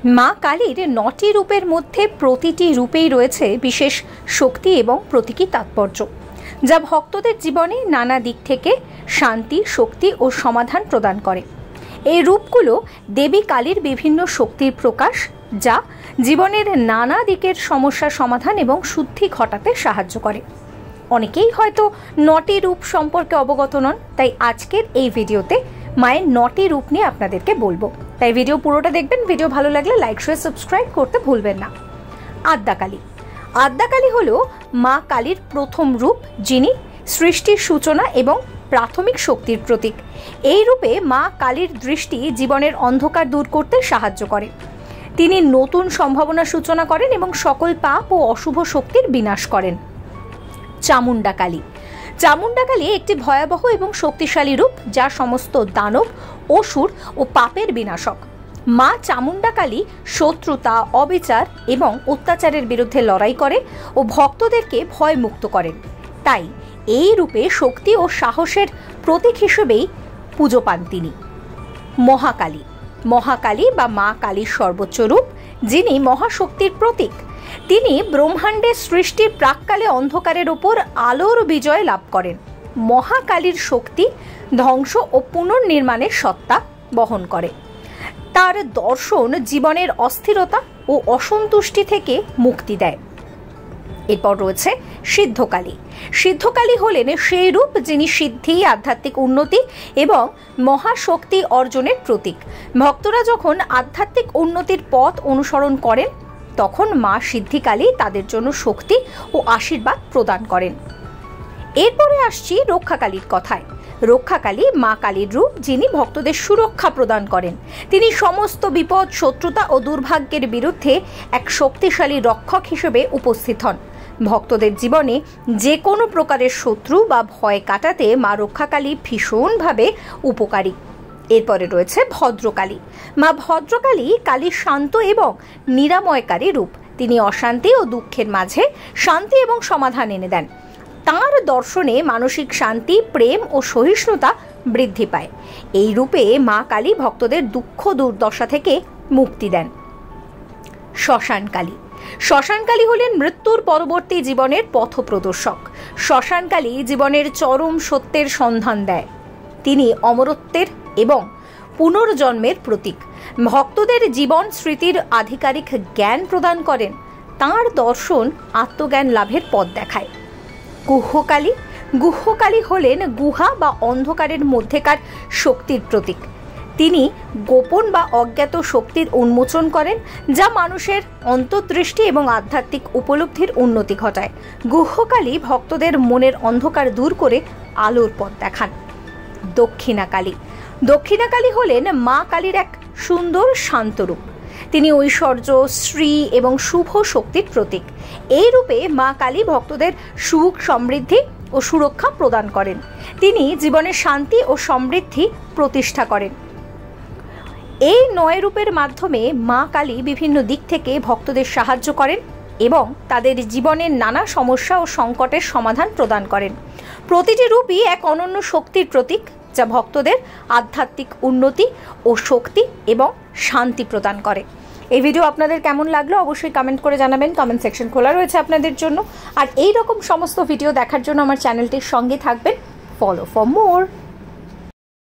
মা কালীর ৯টি রূপের মধ্যে প্রতিটি রূপেই রয়েছে বিশেষ শক্তি এবং প্রতীকী তাৎপর্য, যা ভক্তদের জীবনে নানা দিক থেকে শান্তি, শক্তি ও সমাধান প্রদান করে। এই রূপগুলো দেবী কালীর বিভিন্ন শক্তির প্রকাশ, যা জীবনের নানা দিকের সমস্যার সমাধান এবং শুদ্ধি ঘটাতে সাহায্য করে। অনেকেই হয়তো ৯টি রূপ সম্পর্কে অবগত নন, তাই আজকের এই ভিডিওতে মায়ের ৯টি রূপ নিয়ে আপনাদেরকে বলবো। তাই ভিডিও পুরোটা দেখবেন। ভিডিও ভালো লাগলে লাইক, শেয়ার, সাবস্ক্রাইব করতে ভুলবেন না। আদ্যাকালী। আদ্যাকালী হলো মা কালীর প্রথম রূপ, যিনি সৃষ্টির সূচনা এবং প্রাথমিক শক্তির প্রতীক। এই রূপে মা কালীর দৃষ্টি জীবনের অন্ধকার দূর করতে সাহায্য করে। তিনি নতুন সম্ভাবনার সূচনা করেন এবং সকল পাপ ও অশুভ শক্তির বিনাশ করেন। চামুণ্ডা কালী। চামুণ্ডা কালী একটি ভয়াবহ এবং শক্তিশালী রূপ, যা সমস্ত দানব, অসুর ও পাপের বিনাশক। মা চামুণ্ডা কালী শত্রুতা, অবিচার এবং অত্যাচারের বিরুদ্ধে লড়াই করে ও ভক্তদেরকে ভয়মুক্ত করেন। তাই এই রূপে শক্তি ও সাহসের প্রতীক হিসেবেই পুজো পান তিনি। মহাকালী। মহাকালী বা মা কালীর সর্বোচ্চ রূপ, যিনি মহাশক্তির প্রতীক। তিনি ব্রহ্মাণ্ডের সৃষ্টির প্রাক্কালে অন্ধকারের ওপর আলোর বিজয় লাভ করেন। মহাকালীর শক্তি ধ্বংস ও পুনর্নির্মাণের সত্তা বহন করে। তার দর্শন জীবনের অস্থিরতা ও অসন্তুষ্টি থেকে মুক্তি দেয়। এরপর রয়েছে সিদ্ধকালী। সিদ্ধকালী হলেন সেই রূপ, যিনি সিদ্ধি, আধ্যাত্মিক উন্নতি এবং মহাশক্তি অর্জনের প্রতীক। ভক্তরা যখন আধ্যাত্মিক উন্নতির পথ অনুসরণ করেন, তখন মা সিদ্ধিকালী তাদের জন্য শক্তি ও আশীর্বাদ প্রদান করেন। এরপরে আসছি রক্ষাকালীর কথায়। রক্ষাকালী মা কালীর রূপ, যিনি ভক্তদের সুরক্ষা প্রদান করেন। তিনি সমস্ত বিপদ, শত্রুতা ও দুর্ভাগ্যের বিরুদ্ধে এক শক্তিশালী রক্ষক হিসেবে উপস্থিত হন। ভক্তদের জীবনে যে কোনো প্রকারের শত্রু বা ভয় কাটাতে মা রক্ষাকালী ভীষণভাবে উপকারী। এরপরে রয়েছে ভদ্রকালী। মা ভদ্রকালী কালীর শান্ত এবং নিরাময়কারী রূপ। তিনি অশান্তি ও দুঃখের মাঝে শান্তি এবং সমাধান এনে দেন। তাঁর দর্শনে মানসিক শান্তি, প্রেম ও সহিষ্ণুতা বৃদ্ধি পায়। এই রূপে মা কালী ভক্তদের দুঃখ দুর্দশা থেকে মুক্তি দেন। শ্মশানকালী। শ্মশানকালী হলেন মৃত্যুর পরবর্তী জীবনের পথপ্রদর্শক। শ্মশানকালী জীবনের চরম সত্যের সন্ধান দেয়। তিনি অমরত্বের এবং পুনর্জন্মের প্রতীক। ভক্তদের জীবন স্মৃতির আধিকারিক জ্ঞান প্রদান করেন। তাঁর দর্শন আত্মজ্ঞান লাভের পথ দেখায়। গুহ্যকালী। গুহ্যকালী হলেন গুহা বা অন্ধকারের মধ্যেকার শক্তির প্রতীক। তিনি গোপন বা অজ্ঞাত শক্তির উন্মোচন করেন, যা মানুষের অন্তর্দৃষ্টি এবং আধ্যাত্মিক উপলব্ধির উন্নতি ঘটায়। গুহ্যকালী ভক্তদের মনের অন্ধকার দূর করে আলোর পথ দেখান। দক্ষিণাকালী। দক্ষিণাকালী হলেন মা কালীর এক সুন্দর শান্ত রূপ। তিনি ঐশ্বর্য, শ্রী এবং শুভ শক্তির প্রতীক। এই রূপে মা কালী ভক্তদের সুখ, সমৃদ্ধি ও সুরক্ষা প্রদান করেন। তিনি জীবনের শান্তি ও সমৃদ্ধি প্রতিষ্ঠা করেন। এই ৯ রূপের মাধ্যমে মা কালী বিভিন্ন দিক থেকে ভক্তদের সাহায্য করেন এবং তাদের জীবনের নানা সমস্যা ও সংকটের সমাধান প্রদান করেন। প্রতিটি রূপই এক অনন্য শক্তির প্রতীক, যা ভক্তদের আধ্যাত্মিক উন্নতি ও শক্তি এবং শান্তি প্রদান করে। এই ভিডিও আপনাদের কেমন লাগলো অবশ্যই কমেন্ট করে জানাবেন। কমেন্ট সেকশন খোলা রয়েছে আপনাদের জন্য। আর এই রকম সমস্ত ভিডিও দেখার জন্য আমার চ্যানেলটির সঙ্গে থাকবেন। Follow for more.